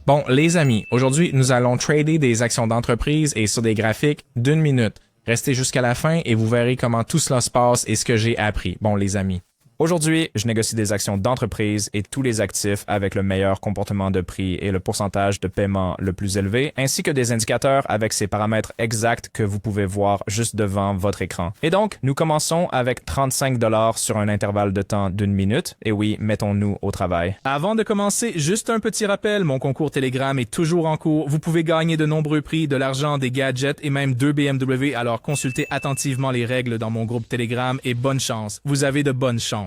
Bon, les amis, aujourd'hui, nous allons trader des actions d'entreprise et sur des graphiques d'une minute. Restez jusqu'à la fin et vous verrez comment tout cela se passe et ce que j'ai appris. Bon, les amis. Aujourd'hui, je négocie des actions d'entreprise et tous les actifs avec le meilleur comportement de prix et le pourcentage de paiement le plus élevé, ainsi que des indicateurs avec ces paramètres exacts que vous pouvez voir juste devant votre écran. Et donc, nous commençons avec 35 $ sur un intervalle de temps d'une minute. Et oui, mettons-nous au travail. Avant de commencer, juste un petit rappel, mon concours Telegram est toujours en cours. Vous pouvez gagner de nombreux prix, de l'argent, des gadgets et même 2 BMW, alors consultez attentivement les règles dans mon groupe Telegram et bonne chance. Vous avez de bonnes chances.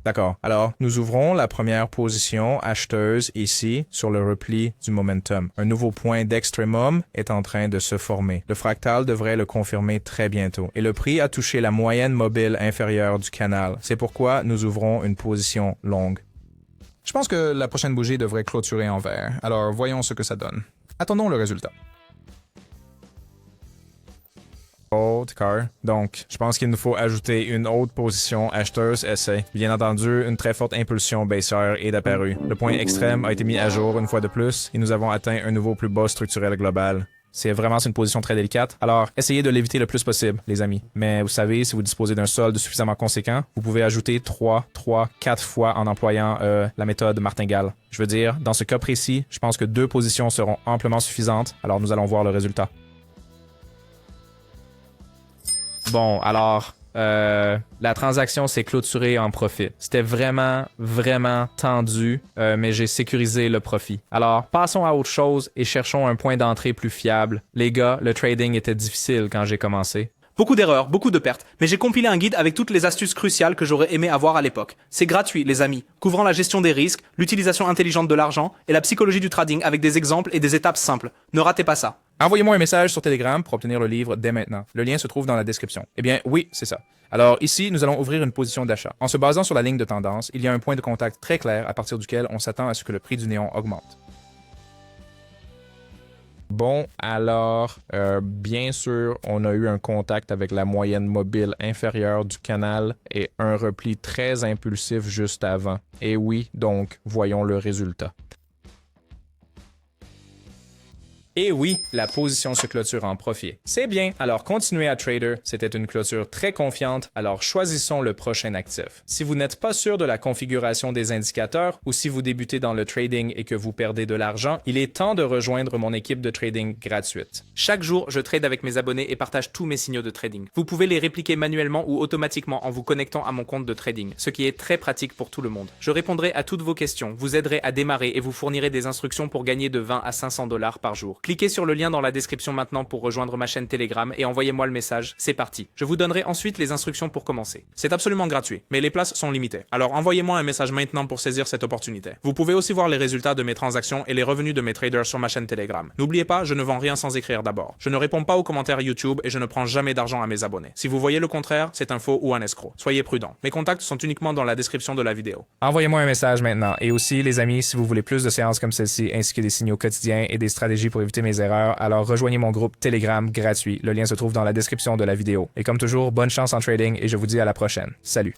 D'accord. Alors, nous ouvrons la première position acheteuse ici sur le repli du momentum. Un nouveau point d'extrémum est en train de se former. Le fractal devrait le confirmer très bientôt. Et le prix a touché la moyenne mobile inférieure du canal. C'est pourquoi nous ouvrons une position longue. Je pense que la prochaine bougie devrait clôturer en vert. Alors, voyons ce que ça donne. Attendons le résultat. Haute car. Donc, je pense qu'il nous faut ajouter une autre position acheteuse essai. Bien entendu, une très forte impulsion baissière est apparue. Le point extrême a été mis à jour une fois de plus et nous avons atteint un nouveau plus bas structurel global. C'est une position très délicate. Alors, essayez de l'éviter le plus possible, les amis. Mais vous savez, si vous disposez d'un solde suffisamment conséquent, vous pouvez ajouter 4 fois en employant la méthode martingale. Je veux dire, dans ce cas précis, je pense que 2 positions seront amplement suffisantes. Alors, nous allons voir le résultat. Bon, alors, la transaction s'est clôturée en profit. C'était vraiment tendu, mais j'ai sécurisé le profit. Alors, passons à autre chose et cherchons un point d'entrée plus fiable. Les gars, le trading était difficile quand j'ai commencé. Beaucoup d'erreurs, beaucoup de pertes, mais j'ai compilé un guide avec toutes les astuces cruciales que j'aurais aimé avoir à l'époque. C'est gratuit, les amis, couvrant la gestion des risques, l'utilisation intelligente de l'argent et la psychologie du trading avec des exemples et des étapes simples. Ne ratez pas ça. Envoyez-moi un message sur Telegram pour obtenir le livre dès maintenant. Le lien se trouve dans la description. Eh bien, oui, c'est ça. Alors ici, nous allons ouvrir une position d'achat. En se basant sur la ligne de tendance, il y a un point de contact très clair à partir duquel on s'attend à ce que le prix du néon augmente. Bon, alors, bien sûr, on a eu un contact avec la moyenne mobile inférieure du canal et un repli très impulsif juste avant. Et oui, donc, voyons le résultat. Et oui, la position se clôture en profit. C'est bien, alors continuez à trader. C'était une clôture très confiante, alors choisissons le prochain actif. Si vous n'êtes pas sûr de la configuration des indicateurs ou si vous débutez dans le trading et que vous perdez de l'argent, il est temps de rejoindre mon équipe de trading gratuite. Chaque jour, je trade avec mes abonnés et partage tous mes signaux de trading. Vous pouvez les répliquer manuellement ou automatiquement en vous connectant à mon compte de trading, ce qui est très pratique pour tout le monde. Je répondrai à toutes vos questions, vous aiderai à démarrer et vous fournirai des instructions pour gagner de 20 à 500 $ par jour. Cliquez sur le lien dans la description maintenant pour rejoindre ma chaîne Telegram et envoyez-moi le message, c'est parti. Je vous donnerai ensuite les instructions pour commencer. C'est absolument gratuit, mais les places sont limitées. Alors envoyez-moi un message maintenant pour saisir cette opportunité. Vous pouvez aussi voir les résultats de mes transactions et les revenus de mes traders sur ma chaîne Telegram. N'oubliez pas, je ne vends rien sans écrire d'abord. Je ne réponds pas aux commentaires YouTube et je ne prends jamais d'argent à mes abonnés. Si vous voyez le contraire, c'est un faux ou un escroc. Soyez prudents. Mes contacts sont uniquement dans la description de la vidéo. Envoyez-moi un message maintenant. Et aussi, les amis, si vous voulez plus de séances comme celle-ci, ainsi que des signaux quotidiens et des stratégies pour éviter mes erreurs, alors rejoignez mon groupe Telegram gratuit. Le lien se trouve dans la description de la vidéo. Et comme toujours, bonne chance en trading et je vous dis à la prochaine. Salut!